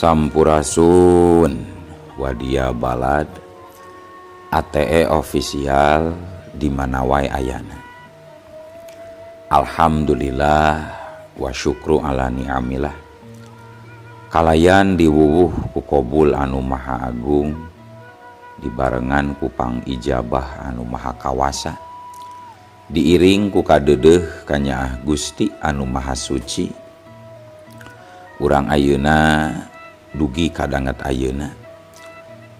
Sampurasun Wadia Balad ATE official di mana wae ayana. Alhamdulillah wa syukru ala ni'amillah. Kalayan diwuwuh ku Qobul anu maha agung, dibarengan ku pang ijabah anu maha kawasa, diiring ku kadeudeuh ka Nyaah Gusti anu maha suci. Urang ayeuna dugi kadanget ayeuna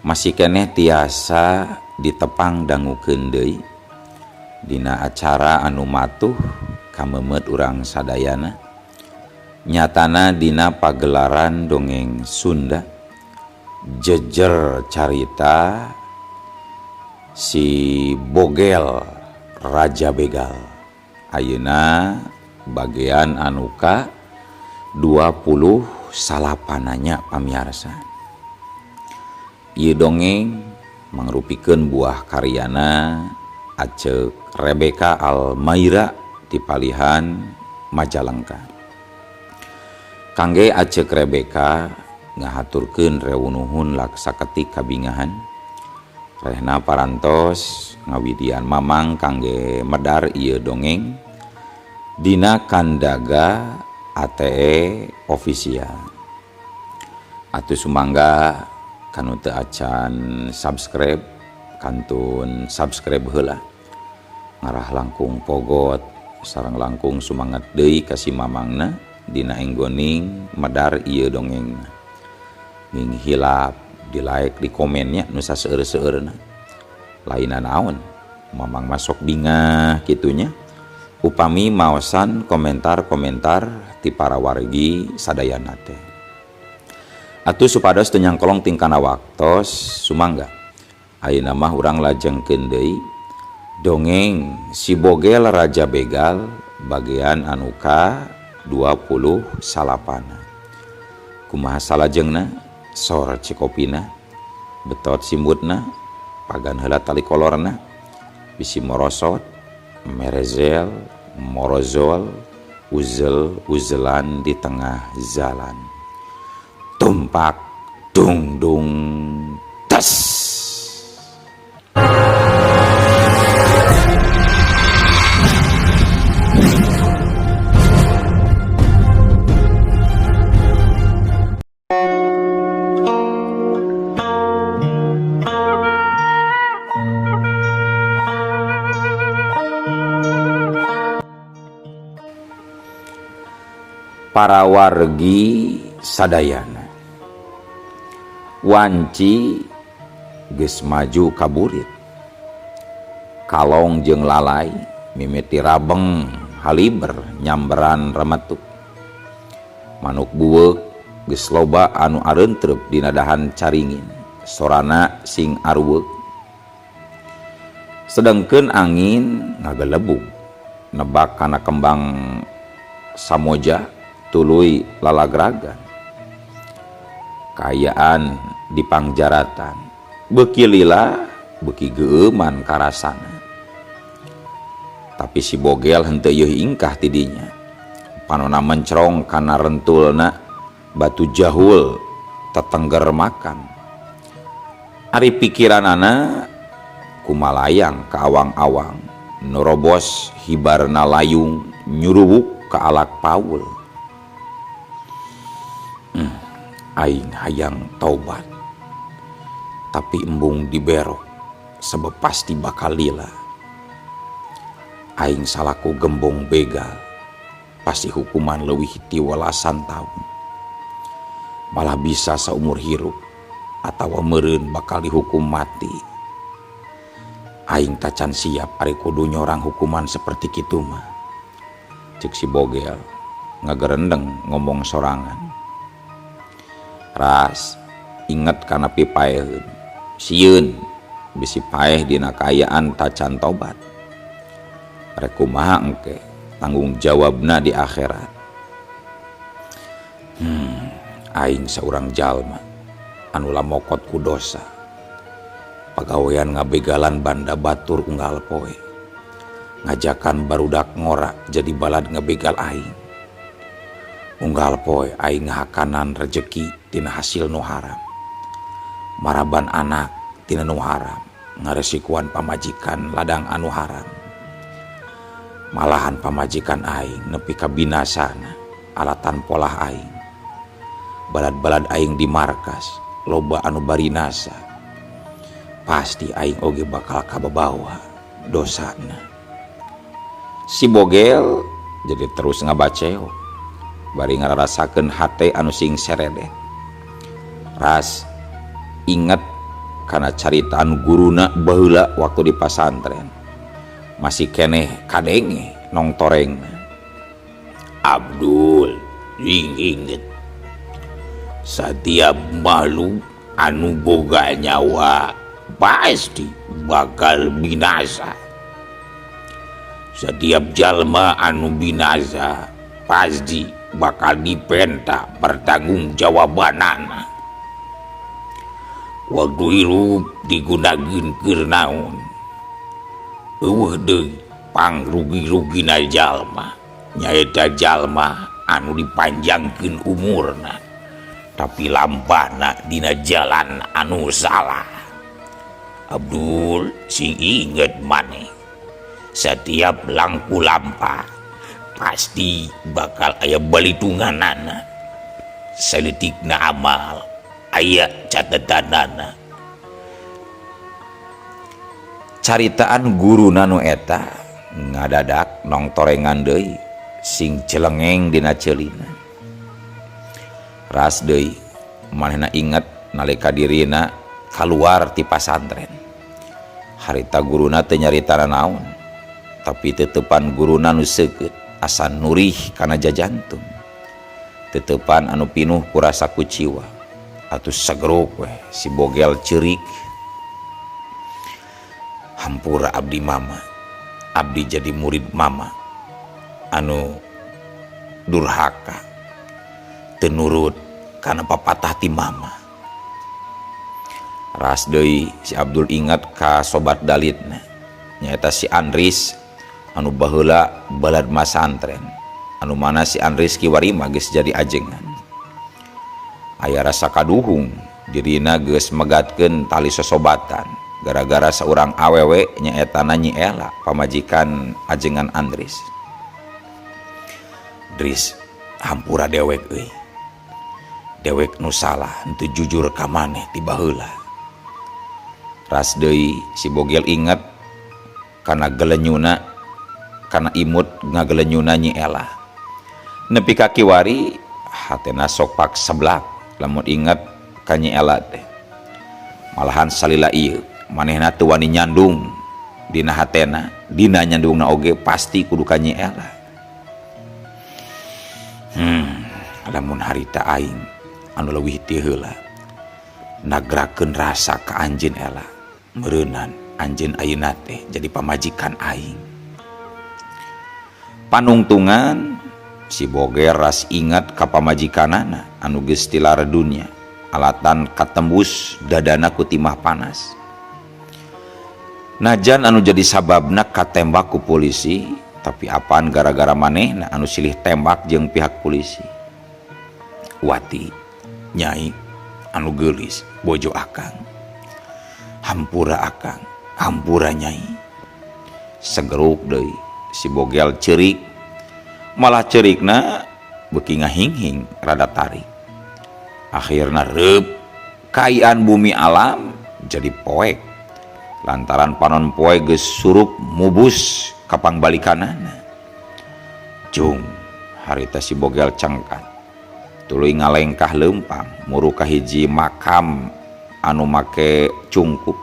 masih keneh tiasa ditepang dangukeun deui dina acara anu matuh kamemet urang sadayana, nyatana dina pagelaran dongeng Sunda jejer carita si Bogel Raja Begal. Ayeuna bagian anu ka 20 salapananya pamiarsa. Ieu dongeng mangrupikeun buah karyana Aceuk Rebeka Almaira ti Palihan Majalengka. Kangge Aceuk Rebeka ngahaturkeun rewunuhun laksaketik kabingahan. Rehna parantos ngawidian mamang kangge medar ieu dongeng dina Kandaga ATE official. Atuh sumangga kanu teu acan subscribe kantun subscribe heula, ngarah langkung pogot sareng langkung sumanget deui ka si mamangna dina enggoning medar ieu dongeng. Nging hilap di like di komennya nu saseueur-seueurna. Laina naon mamang masok bingah kitunya upami maosan komentar-komentar ti para wargi sadayana teh. Atuh supados teu nyangkolong tingkana waktos sumangga ayeuna mah urang lajengkeun deui dongeng si Bogel Raja Begal bagian anu ka 20 salapana. Kumaha salajengna sor cikopina betot simbutna pagan heula tali kolorna bisi morosot merezel morozol uzel-uzelan di tengah jalan. Tumpak dung dung tas. Para wargi sadayana wanci geus maju kaburit, kalong jeung lalai mimiti rabeng haliber nyamberan remetuk, manuk buweuk geus loba anu areuntreup dina dahan caringin sorana sing aruweuk, sedengkeun angin ngagelebug nebak kana kembang samoja tuluy lalagragan. Kayaan di pangjaratan beuki lila beuki geueuman karasana. Tapi si Bogel henteu yeuh ingkah ti dinya, panonna mencrong kana rentulna batu jahul tetengger makan. Ari pikiranana kumalayang ka awang-awang nerobos hibarna layung nyuruwuk ka alak paul. Aing hayang taubat, tapi embung diberok sebab pasti bakal lila. Aing salaku gembong begal, pasti hukuman leuwih ti 18 tahun. Malah bisa saumur hirup atawa meureun bakal dihukum mati. Aing tacan siap ari kudu nyorang hukuman seperti kitu mah. Ceuk si Bogel ngagerendeng ngomong sorangan. Ras inget kana pipaeheun sieun bisi paeh dina kaayaan tacan tobat. Rek kumaha engke tanggung jawabna di akhirat. Aing saurang jalma anu lamokot ku dosa, pagawean ngabegalan banda batur unggal poe, ngajakan barudak ngora jadi balad ngebegal aing. unggal poe aing ngahakanan rejeki tina hasil nu haram, maraban anak tina nu haram, ngaresikuan pamajikan ladang anu haram, malahan pamajikan aing nepi ka binasana alatan polah aing, balad-balad aing di markas loba anu barinasa, pasti aing oge bakal kababawa dosana. Si Bogel jadi terus ngabaceo bari ngarasakeun hate anu sing serede. Ras inget kana caritaan guruna baheula waktu di pasantren, masih keneh kadenge nongtoreng. Abdul inget setiap makhluk anu boga nyawa pasti bakal binasa. Setiap jalma anu binasa pasti bakal dipenta pertanggungjawabanana. Waktu hirup digunakeun keur naon, eueuh deui pangrugi-rugina jalma nyaeta jalma anu dipanjangkeun umurna tapi lampana dina jalan anu salah. Abdul sing inget maneh, setiap langku lampa pasti bakal aya balitunganana, saletikna amal aya catatanana. Caritaan guruna nu eta ngadadak nongtorengan deui sing celengeng dina ceulina. Ras deui manehna inget nalika dirina kaluar ti pasantren, harita guruna teu nyaritana naon, tapi tetepan guruna nu seukeut asa nurih kana jajantung, tetepan anu pinuh ku rasa kuciwa. Atuh sageruk we si Bogel ceurik, hampura abdi mama, abdi jadi murid mama anu durhaka, teu nurut kana papatah ti mama. Ras deui si Abdul ingat ka sobat dalitna nyaeta si Andris anu baheula balad masantren, anu mana si Andris kiwari mah geus jadi ajengan. Aya rasa kaduhung dirina geus megatkeun tali sosobatan gara-gara saurang awewe nyaetana Nyi Ela pamajikan ajengan Andris. Dris hampura dewek euy, dewek nu salah henteu jujur ka maneh ti baheula. Ras deui si Bogel inget kana gelenyuna, kana imut ngagelenyuna Nyi Ela. Nepi ka kiwari hatena sok paksa seblak lamun inget ka Nyi Ela teh. Malahan salila ieu manehna teu wani nyandung dina hatena, dina nyandungna oge pasti kudu ka Nyi Ela. Lamun harita aing anu leuwih ti heula nagrakeun rasa ka anjeun Ela, meureunnan anjeun ayeuna teh jadi pamajikan aing. Panungtungan si Bogel ras ingat ka pamajikanana anu geus tilar dunya, alatan katembus dadana ku timah panas. Najan anu jadi sababna katembak ku polisi, tapi apaan gara-gara manehna anu silih tembak jeung pihak polisi. Wati Nyai anu geulis bojo akang, hampura akang, hampura Nyai. Segeruk deui si Bogel ceurik, malah ceurikna beuki ngahinghing rada tarik. Akhirna reup kaian bumi alam jadi poek lantaran panon poe geus surup mubus ka pangbalikanana. Jung harita si Bogel cengkat tuluy ngalengkah leumpang muru ka hiji makam anu make cungkup.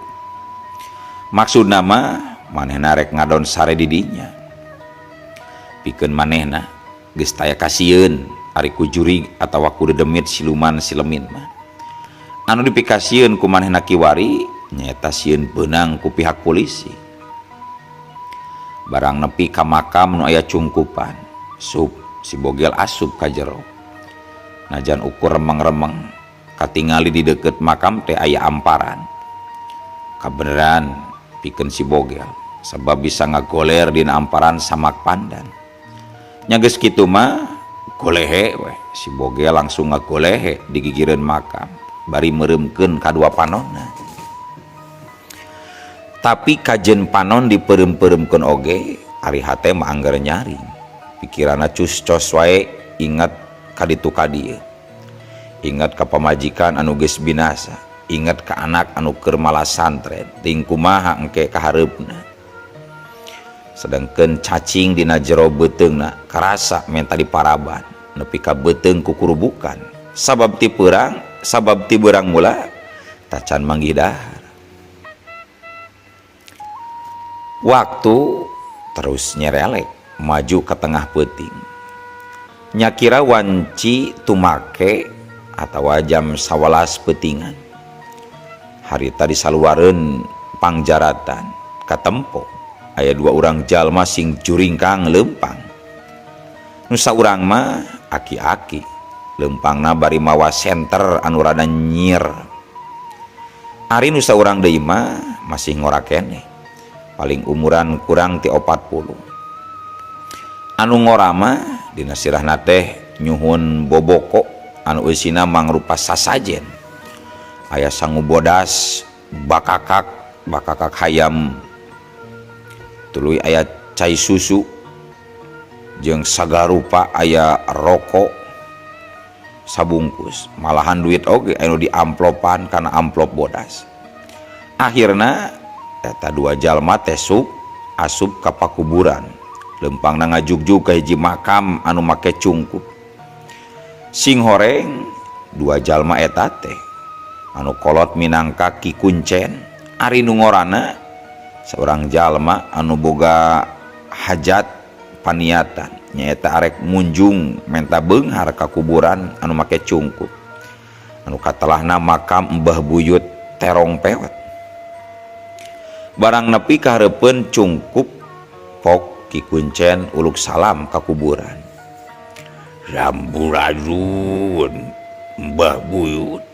Maksudna mah manehna rek ngadon sare di dinya, pikeun manehna geus taya kasieun ari ku juri atawa ku dedemit siluman silemin mah. Anu dipikasieun ku manehna kiwari nyaeta sieun beunang ku pihak polisi. Barang nepi ka makam nu aya cungkupan, sup si Bogel asup ka jero. Najan ukur remeng-remeng katingali di deket makam teh aya amparan. Kabeneran pikeun si Bogel sebab bisa ngagoler dina amparan samak pandan. Nya geus kitu mah golehe we. Si Bogel langsung ngagolehe di gigireun makam bari meuremkeun kadua panonna. Tapi kajen panon diperem-peremkeun oge ari hate mah anggar nyaring. Pikiranna cus cos wae ingat kaditu kadieu. Ingat ka pamajikan anu geus binasa, ingat ka anak anu keur malas santren, ting kumaha engke kahareupna. Sedangkeun cacing dina jero beuteungna karasa menta diparaban, nepi ka beuteung kukurubukan. Sabab ti beurang mula tacan manggih dahar. Waktu terus nyerelek maju ke tengah peuting. Nyakira wanci tumake atawa jam 11 peutingan. Harita disaluareun pangjaratan katempo aya 2 urang jalma sing juringkang leumpang. Nu saurang mah aki-aki, leumpangna bari mawa senter anu rada nyir. Ari nu saurang deui mah masih ngora keneh. Paling umuran kurang ti 40. Anu ngora mah dina sirahna teh nyuhun boboko anu eusina mangrupa sasajen. Aya sangu bodas, bakakak hayam, tuluy aya cai susu, jeung sagarupa aya rokok sabungkus. Malahan duit oge anu di amplopan kana amplop bodas. Akhirna eta 2 jalma teh asup ka pakuburan. Leumpangna ngajugjug ka hiji makam anu make cungkup. Sing horeng 2 jalma eta teh anu kolot minangka Ki Kuncen. Ari nu ngorana seorang jalma anu boga hajat paniatan nyaeta arek munjung menta beunghar ka kuburan anu make cungkup. Anu katelahna makam Mbah Buyut Terong Pewet. Barang nepi ka hareupeun cungkup pok Ki Kuncen uluk salam ka kuburan. Ramburadun Mbah Buyut,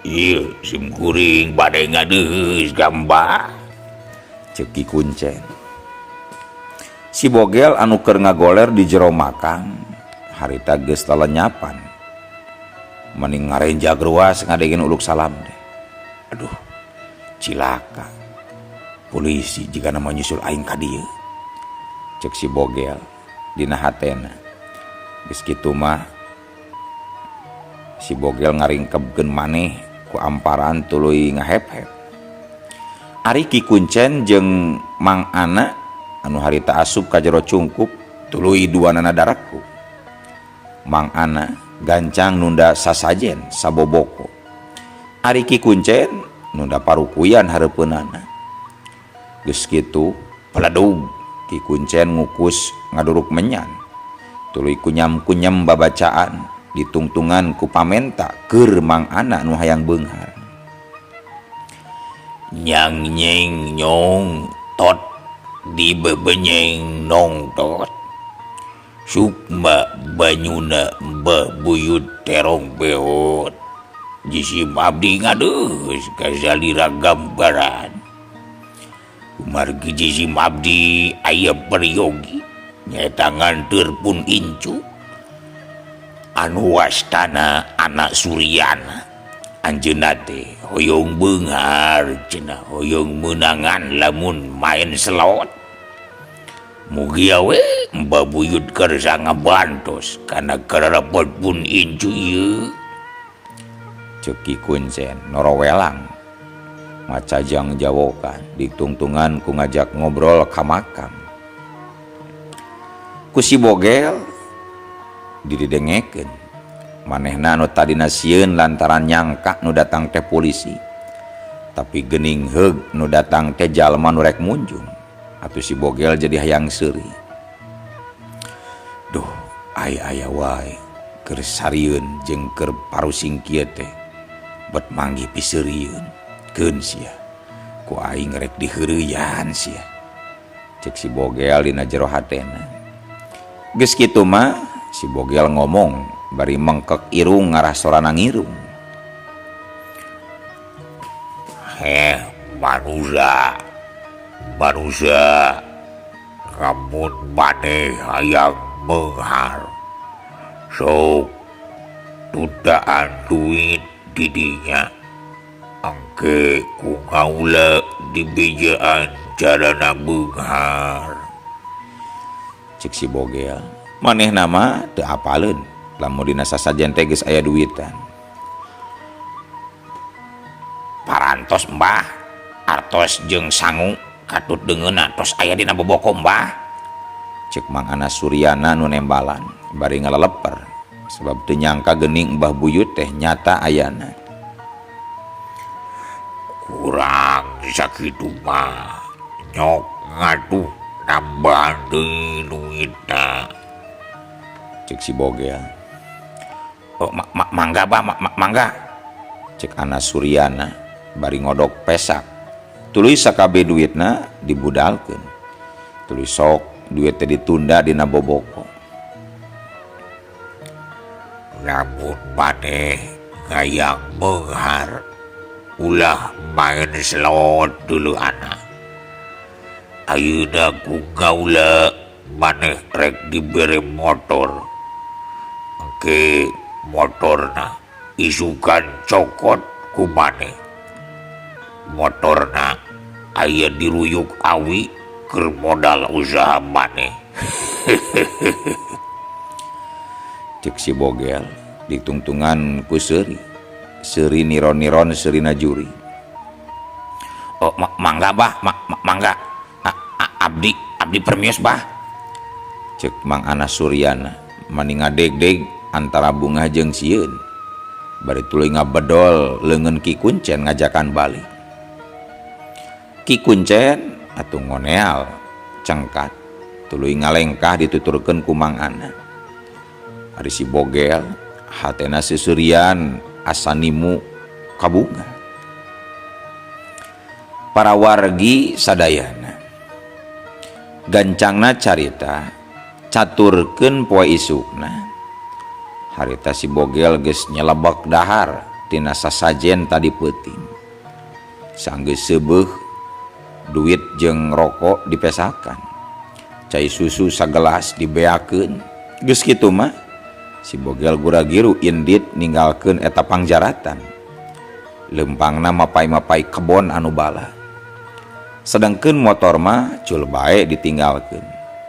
ieu sim kuring bade ngadeus gamba, ceuk Ki Kuncen. Si Bogel anu keur ngagoler di jero makam harita geus lalenyapan. Mending ngarenjag ruas ngadengeun uluk salam deh. Aduh, cilaka. Polisi jika nama nyusul aing ka dieu, cek si Bogel dina hatena. Geus kitu mah si Bogel ngaringkebkeun maneh ku amparan tuluy ngahep-hep. Ari Ki Kuncen jeung Mang Ana anu harita asup ka jero cungkup tuluy duanana darakku. Mang Ana gancang nunda sasajen saboboko. Ari Ki Kuncen nunda parukuyan hareupeunana. Geus kitu peladug Ki Kuncen ngukus ngaduruk menyan. Tuluy kunyam-kunyam babacaan ditungtungan ku pamenta keur Mang Ana nu hayang beunghar. Nyang nyeng nyong tot di bebenyeng nong tot. Sukma banyuna Mbah Buyut Terong Pewet. Jisim abdi ngadeus ka zalira gambaran. Margi jisim abdi aya peryogi nyaeta nganteur pun incu anu wastana anak Suryana. Anjeunna teh hoyong beunghar cenah, hoyong meunangan lamun main selot. Mugi we Mbah Buyut kersa ngabantos kana kararapot pun incu ieu, ceuk Ki Kuncen norowelang macajang jawokan ditungtungan ku ngajak ngobrol ka makam. Ku si Bogel didengekeun manehna anu tadina sieun lantaran nyangka nu datang teh polisi, tapi geuning heug nu datang teh jalma nu rek munjung. Atuh si Bogel jadi hayang seuri. Duh, aya wae keur sarieun jeung keur parusing kieu teh bet manggih piseurieun. Keun sia ku aing rek diheureuyan sia, cek si Bogel dina jero hatena. Geus kitu mah si Bogel ngomong bari mengkek irung ngarah sorana ngirung. Manusia kamun maneh hayang beunghar sok tundaan duit didinya angke ku ngaula di bijaan jalana beunghar. Cek si Bogel, maneh nama teu apaleun lamun dina sasajen teh geus aya duitan. Parantos Mbah, artos jeung sangu katut deungeunna tos aya dina boboko Mbah. Cek Mang Anas Suryana nu nembalan bari ngaleleper sebab teu nyangka geuning Mbah Buyut teh nyata ayana. Kurang sakitu mah nyok ngaduh nambahan deui duitna. Cek si Bogel. Oh, mangga Bah, mangga. Cek Anas Suryana bari ngodok pesak. Tuluy sakabe duitna dibudalkeun. Tuluy sok duit teh ditunda dina boboko. Namun maneh ngayang beunghar ulah main selot dulu anak. Ayeuna ku gaula maneh rek dibere motor. Engke motorna isukan cokot ku maneh. Motorna aya diruyuk awi keur modal usaha maneh. Cek si Bogel ditungtungan ku seuri. Seuri niron-niron seurina juri. Oh, mangga Bah, mangga. Abdi permios Bah. Cek Mang Anas Suryana mani ngadeg-deg antara bunga jeung sieun. Bari tuluy ngabedol leungeun Ki Kuncen ngajakan balik. Ki Kuncen atuh ngoneal cengkat tuluy ngalengkah dituturkeun ku Mang Ana. Ari si Bogel hatena seuseurean asa nimu kabunga. Para wargi sadayana gancangna carita caturkeun poe isukna harita si Bogel geus nyelebek dahar tina sasajen tadi peuting. Sanggeus seubeuh duit jeung rokok dipesakan, cai susu sagelas dibeakeun. Geus kitu mah si Bogel gura-giru indit ninggalkeun eta pangjaratan. Lempangna mapai-mapai kebon anu bala. Sedengkeun motor mah cul bae ditinggalkeun.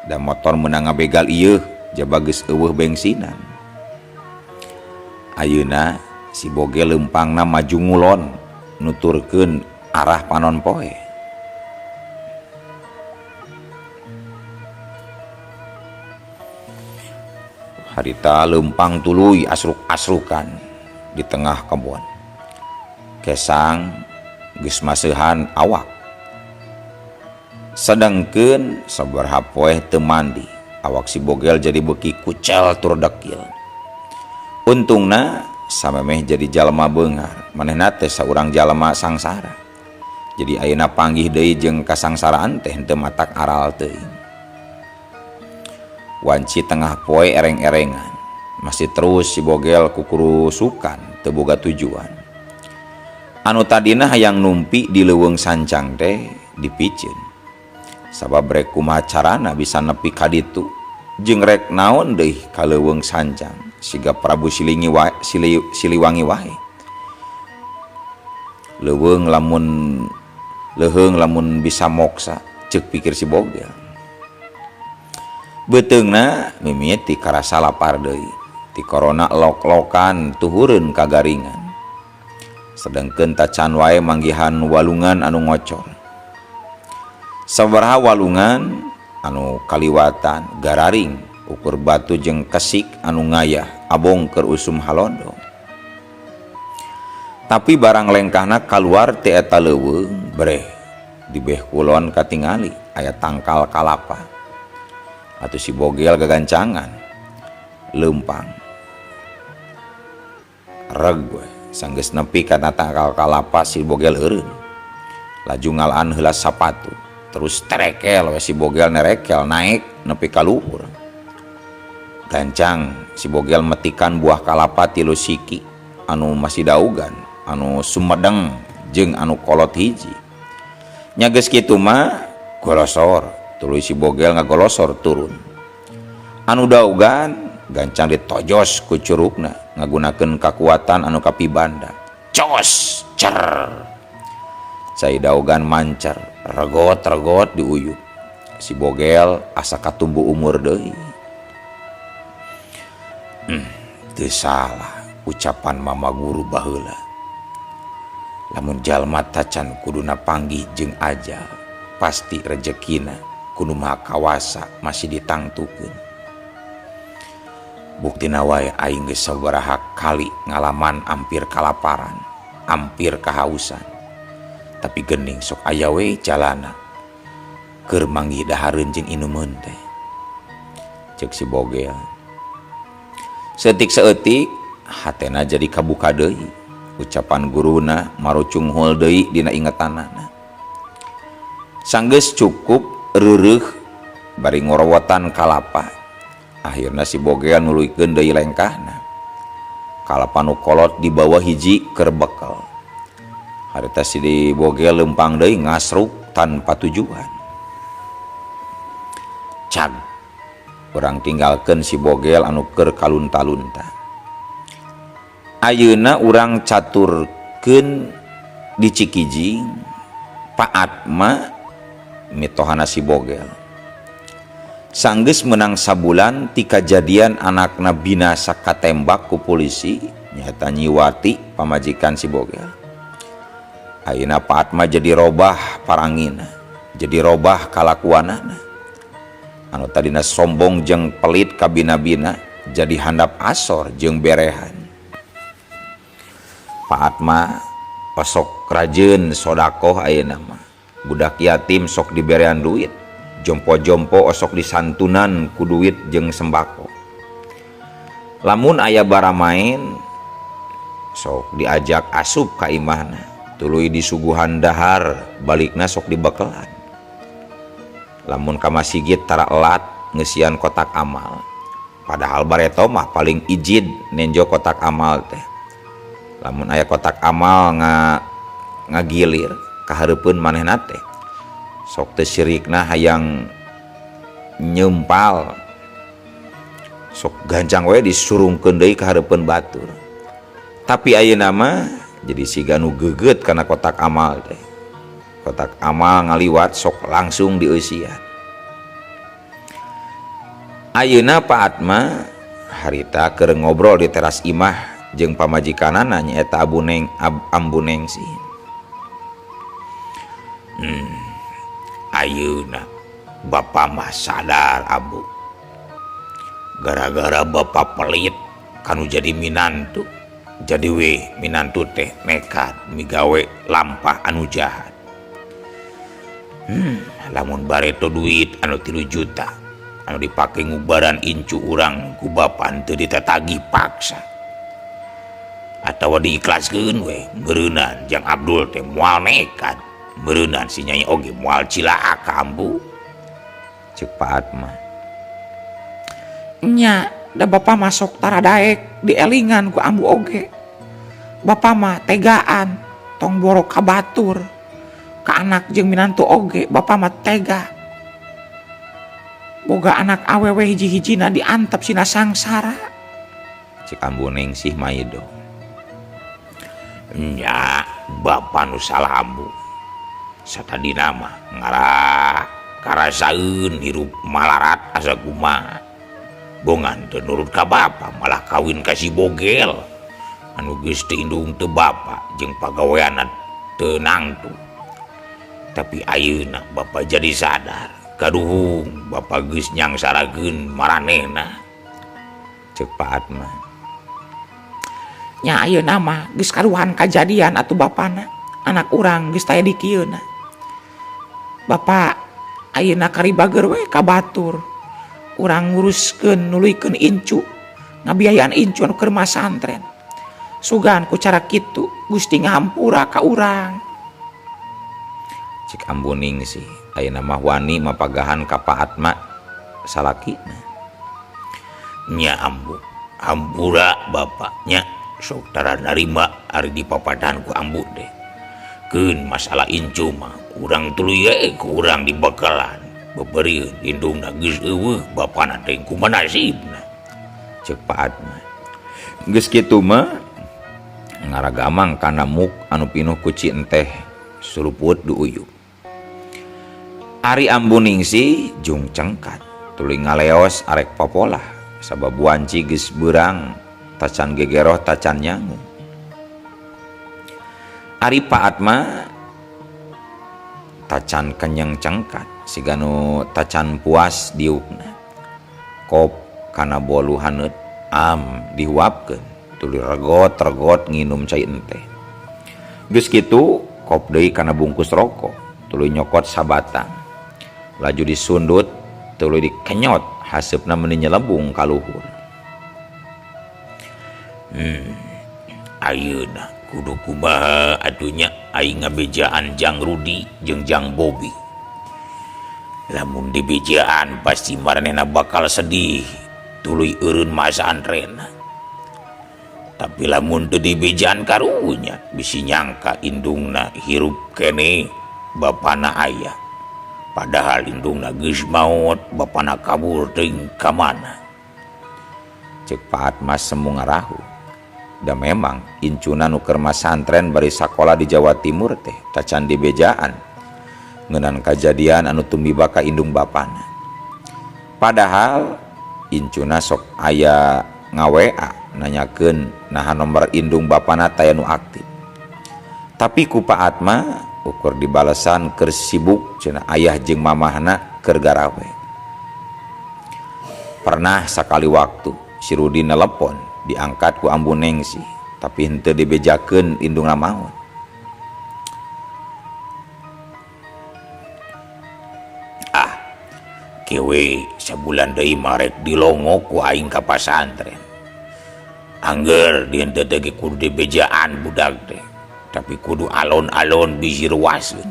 Da motor meunang ngabegal ieu jaba geus eueuh bensinan. Ayeuna si Bogel lempangna maju ngulon nuturkeun arah panon poe. Harita lempang tuluy asruk-asrukan di tengah kebun. Kesang geus maseuhan awak. Sedengkeun sabaraha poe teu mandi, awak si Bogel jadi beuki kucel tur dekil. Untungna samemeh jadi jalma beunghar, manehna teh saurang jalma sangsara. Jadi ayeuna panggih deui jeung kasangsaraan teh teu matak aral teuing. Wanci tengah poe ereng-erengan masih terus si Bogel kukurusukan teu boga tujuan. Anu tadina hayang numpi di leuweung sancang teh dipicieun. Sabab rek kumaha carana bisa nepi ka ditu jeung rek naon deui ka leuweung sancang siga Prabu Siliwangi wae. Leuweung lamun bisa moksa ceuk pikir si Bogel. Beteungna mimit ti karasa lapar deui, ti korona lok-lokan tuhureun ka garingan. Sedengkeun tacan wae manggihan walungan anu ngocor. Sabaraha walungan anu kaliwatan gararing ukur batu jeung kesik anu ngayah abong keur usum halondo. Tapi barang lengkahna kaluar ti eta leuweung breh dibeh kulon katingali aya tangkal kalapa. Atuh si Bogel gagancangan lempang reg we sanggeus nepi ka tangkal kalapa si Bogel eureun laju ngalaan heula sapatu terus terekel we si Bogel nerekel naik nepi ka luhur. Gancang si Bogel metikan buah kalapa tilu siki anu masih daugan anu sumedeng jeung anu kolot hiji. Nya geus kitu mah golosor tuluy si Bogel ngagolosor turun. Anu daugan gancang ditojos ku curugna ngagunakeun kakuatan anu kapibanda. Cos cer. Cai daogan mancar regot-regot diuyup. Si bogel asa katumbu umur deui. Teu salah ucapan mama guru baheula. Lamun jalma tacan kuduna panggih jeung ajal, pasti rezekina kudu maha kawasa masih ditangtukeun. Buktina wae aing geus sabaraha kali ngalaman ampir kalaparan, ampir kahausan. Tapi geuning sok aya we jalana keur manggih dahareun jeung inumeun teh. Ceuk si bogel. Setik saeutik hatena jadi kabuka deui. Ucapan guruna marucung hul deui dina ingetanana. Sanggeus cukup reureuh bari ngorowotan kalapa. Akhirna si bogel nuluykeun deui lengkahna. Kalapa nu kolot di bawah hiji keur bekel. Harita si bogel lempang deui ngasruk tanpa tujuan. Cag urang tinggalkeun si bogel anu keur kalunta-lunta. Ayeuna urang caturkeun di Cikijing Pak Atma mitohana si bogel. Sanggeus menang sabulan ti kajadian anakna binasa katembak ku polisi nyata Nyiwati pamajikan si bogel. Ayeuna Pak Atma jadi robah parangina, jadi robah kalakuanana. Anu tadina sombong jeung pelit ka bina-bina jadi handap asor jeung berehan. Pak Atma pasok rajin sodakoh ayeuna mah. Budak yatim sok diberean duit, jompo-jompo osok disantunan ku duit jeung sembako. Lamun aya bara main sok diajak asup ka imahna, tuluy disuguhan dahar, balikna sok dibekelan. Lamun ka masjid tara elat ngeusian kotak amal. Padahal bareto mah paling ijid nenjo kotak amal teh. Lamun aya kotak amal ngagilir kahareupeun manehna teh sok teu syirikna hayang nyempal, sok gancang we disurungkeun deui kahareupeun batur. Tapi ayeuna mah jadi siga nu geugeut kana kotak amal teh. Kotak amal ngaliwat sok langsung dieusian. Ayeuna Pak Atma harita keur ngobrol di teras imah jeung pamajikanana nyaeta Ambu Nengsi. Ayeuna bapa mah sadar Abu. Gara-gara bapa pelit kanu jadi minantu. Jadi we minantu teh nekat migawe lampah anu jahat. Lamun bareto duit anu 3 juta anu dipake ngubaran incu urang ku bapa teu ditatagih paksa. Atawa diikhlaskeun we beureunan jang Abdul teh moal nekat, beureunan si Nyai oge moal cilaak ka Ambu. Ceuk Pak Atma. Nya, da bapa masuk tara daek dielingan ku Ambu oge. Bapa mah tegaan, tong borok ka batur. Ka anak jeung minantu oge, bapa mah tega. Boga anak awewe hiji-hijina diantep sina sangsara. Cek Ambu Nengsih maido. Nya bapa nu salah Ambu. Satadina mah ngarah karasaeun hirup malarat asa kumaha. Bongan teu nurut ka bapa malah kawin ka si bogel anu geus teu indung teu bapa jeung pagaweana teu nangtu. Tapi ayeuna bapa jadi sadar kaduhung bapa geus nyangsarakeun maranehna. Ceuk Pak Atma. Nya ayeuna mah geus karuhan kajadian atuh bapana. Anak urang geus taya di kieuna. Bapa ayeuna karibager we ka batur. Urang nguruskeun nuluykeun incu. Ngabiayaan incu anu keur masantren. Sugan ku cara kitu Gusti ngahampura ka urang. Cik Ambu Nengsi ayeuna mah wani mapagahan ka Pak Atma salakina. Nya Ambu, hampura bapaknya sok tara narima ari di papadahan ku Ambu deh. Keun masalah incu mah urang tuluy ku urang dibekalan. Beberieun indungna geus eueuh bapana teh kumaha nasibna. cek Pak Atma. Geus kitu mah ngaragamang kana muk anu pinuh ku cinteh suruput duuyuk. Ari ambuningsi jung cengkat tuluy ngaleos arek popolah sabab wanci geus beurang tacan gegeroh tacan nyangu. Ari Pak Atma tacan kenyang cengkat siganu tacan puas diukna. Kop kana bolu haneut dihuapkeun tuluy regot nginum cai ente. Geus kitu kop deui kana bungkus rokok tuluy nyokot sabatang. Laju disundut tuluy dikenyot haseupna meuni nyelebung ka luhur. Ayeuna kudu kumaha atunya aing ngabejaan Jang Rudi jeung Jang Bobi. Lamun dibejaan pasti maranehna bakal sedih tuluy eureun masa antrenna. Tapi lamun teu dibejaan karunya bisi nyangka indungna hirup kene bapana aya. Padahal indungna geus maot bapana kabur teuing ka mana. Cek Pak Atma semu ngarahu. Da memang incuna nu keur masantren bari sakola di Jawa Timur teh tacan dibejaan ngeunaan kajadian anu tumiba ka indung bapana. Padahal incuna sok aya ngawea nanyakeun naha nomor indung bapana taya nu aktif. Tapi ku Pak Atma ukur dibalesan keur sibuk cenah ayah jeung mamahna keur garawe. Pernah sakali waktu si Rudi nelepon diangkat ku ambu Nengsi tapi henteu dibejakeun indungna maot. Kewe sabulan deui marek dilongok ku aing ka pasantren. Angger dieu teh ge kudu dibejaan budak teh, tapi kudu alon-alon bisi ruaskeun.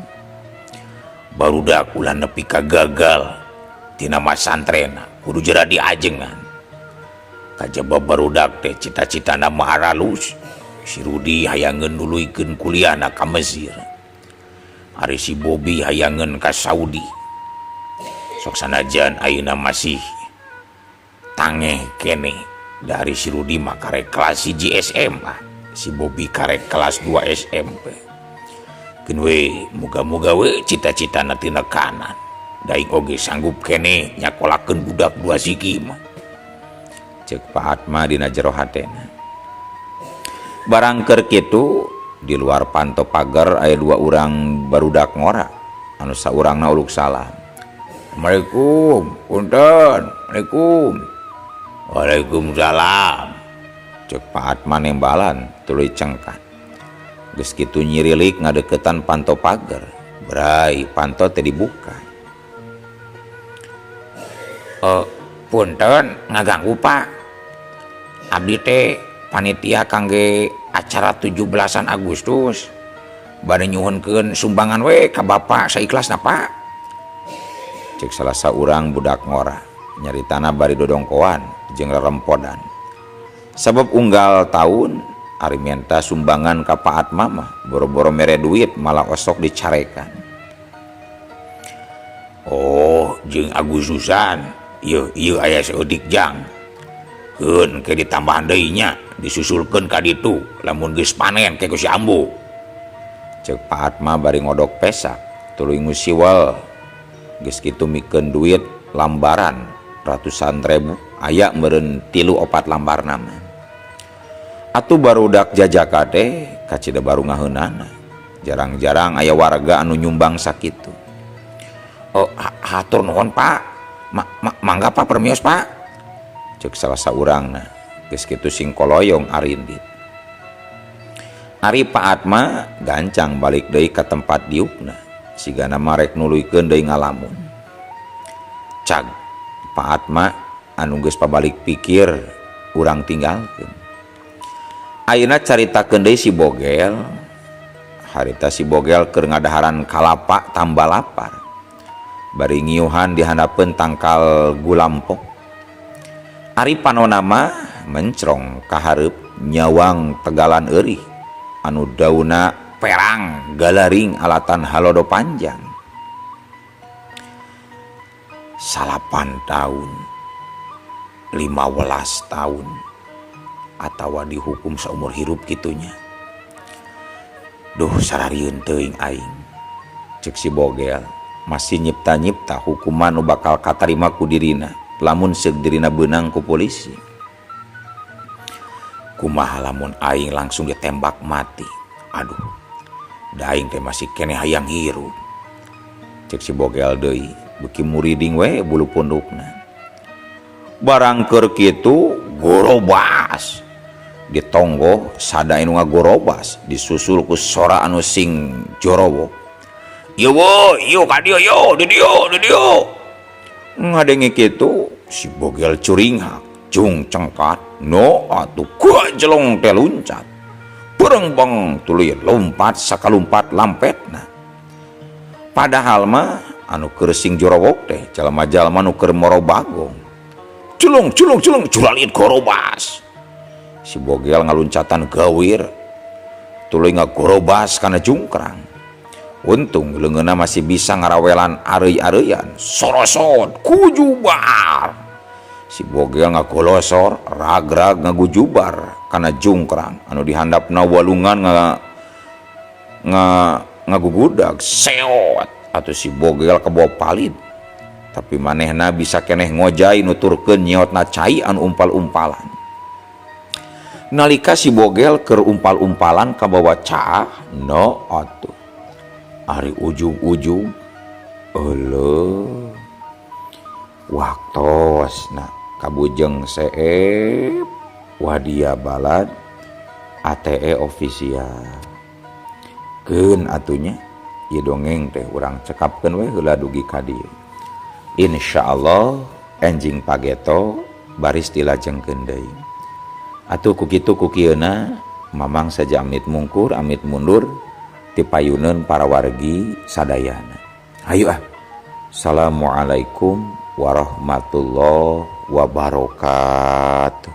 Barudak ulah nepi ka gagal tina masantrenna kudu jera diajengan. Kajaba barudak teh cita-citana mah halus. Si Rudi hayangeun nuluykeun kuliahna ka Mesir. Ari si Bobi hayangeun ka Saudi. Sok sanajan ayeuna masih tangeh kene dari si Rudi mah karek kelas 1 SMA, si Bobi karek kelas 2 SMP. Keun we muga-muga we cita-citana teu nekanan. Da aing oge sanggup kene nyakolakeun budak dua siki mah. Cek Pak Atma dina jero hatena. Barang keur kitu di luar panto pagar aya 2 urang barudak ngora anu saurangna uluk salam. Assalamualaikum, punten. Assalamualaikum. Waalaikumsalam. Cek Pak Atma nembalan tuluy cengkat. Geus kitu nyirilik ngadeukeutan panto pagar. Brai panto teh dibuka. Punten ngaganggu Pak. Abdi teh panitia kangge acara 17-an Agustus. Bade nyuhunkeun sumbangan we ka Bapak saikhlasna Pak. Cek salah saurang budak ngora nyaritana bari dodongkoan jeung rerempodan. Sabab unggal tahun ari menta sumbangan ka Pak Atma mah boro-boro mere duit malah osok dicarekan. Oh, jeung Agustusan ieu aya saeutik Jang. Keun ke ditambahan deui nya disusulkeun ka ditu lamun geus panen ke ku si Ambu. Cek Pak Atma bari ngodok pesak tuluy ngusiwel. Geus kitu mikeun duit lambaran ratusan ribu aya meureun 3-4 lambarna mah. Atuh barudak jajaka teh kacida baru ngaheunana. Jarang-jarang aya warga anu nyumbang sakitu. Oh, hatur nuhun Pak. Mangga Pak permios Pak. Cek salah saurangna. Geus kitu sing koloyong arindit. Ari Pak Atma gancang balik deui ka tempat diukna. Sigana marek nuluykeun deui ngalamun. Cag Pak Atma anu geus pabalik pikir urang tinggalkeun. Ayeuna caritakeun deui si Bogel. Harita si Bogel keur ngadaharan kalapa tambah lapar. Bari ngiuhan di handapeun tangkal gulampok. Ari panonna mah mencrong ka hareup nyawang tegalan eurih anu dauna perang galaring alatan halodo panjang. 8 tahun 15 tahun atawa dihukum seumur hirup gitunya. Duh sararieun teuing aing, cek si Bogel. Masih nyipta-nyipta hukuman nu bakal katarima ku dirina lamun seug dirina beunang ku polisi. Kumaha lamun aing langsung ditembak mati. Aduh, da aing teh masih keneh hayang hirup. Cek si Bogel deui, beuki muriding we bulu pundukna. Barang keur kitu gorobas. Ditonggo sada anu ngagorobas disusul ku sora anu sing jorowo. Yo wo, yo kadio yo, di dio. Ngadenge kitu si Bogel curinghak, jung cengkat, no atuh kajelong teh luncat. Beureng bang tuluy lompat sakalumpat lampetna. Padahal mah anu keur sing jorowok teh jalma-jalma nu keur moro bagong. Culung culalit gorobas. Si Bogel ngaluncatan gawir, tuluy ngagorobas kana jungkrang. Untung leungeunna masih bisa ngarawelan areuy-areuyan, sorosot kujubar. Si Bogel ngagolosor, ragrag ngagujubar kana jungkrang anu dihandapna walungan ngagugudag seot atuh si Bogel kebawa palid. Tapi manehna bisa keneh ngojai nuturkeun nyeotna cai anu umpal-umpalan. Nalika si Bogel keur umpal-umpalan kabawa caah, no atuh ari ujung-ujung eueuh waktosna kabujeng seep wadia balad ATE ofisial. Keun atunya ieu dongeng teh urang cekapkeun we heula dugi ka dieu. Insyaallah enjing pageto baris dilajengkeun deui. Atuh ku kitu ku kieuna mamang saja amit mungkur amit mundur ti payuneun para wargi sadayana. Hayu ah. Assalamualaikum warahmatullahi wabarakatuh.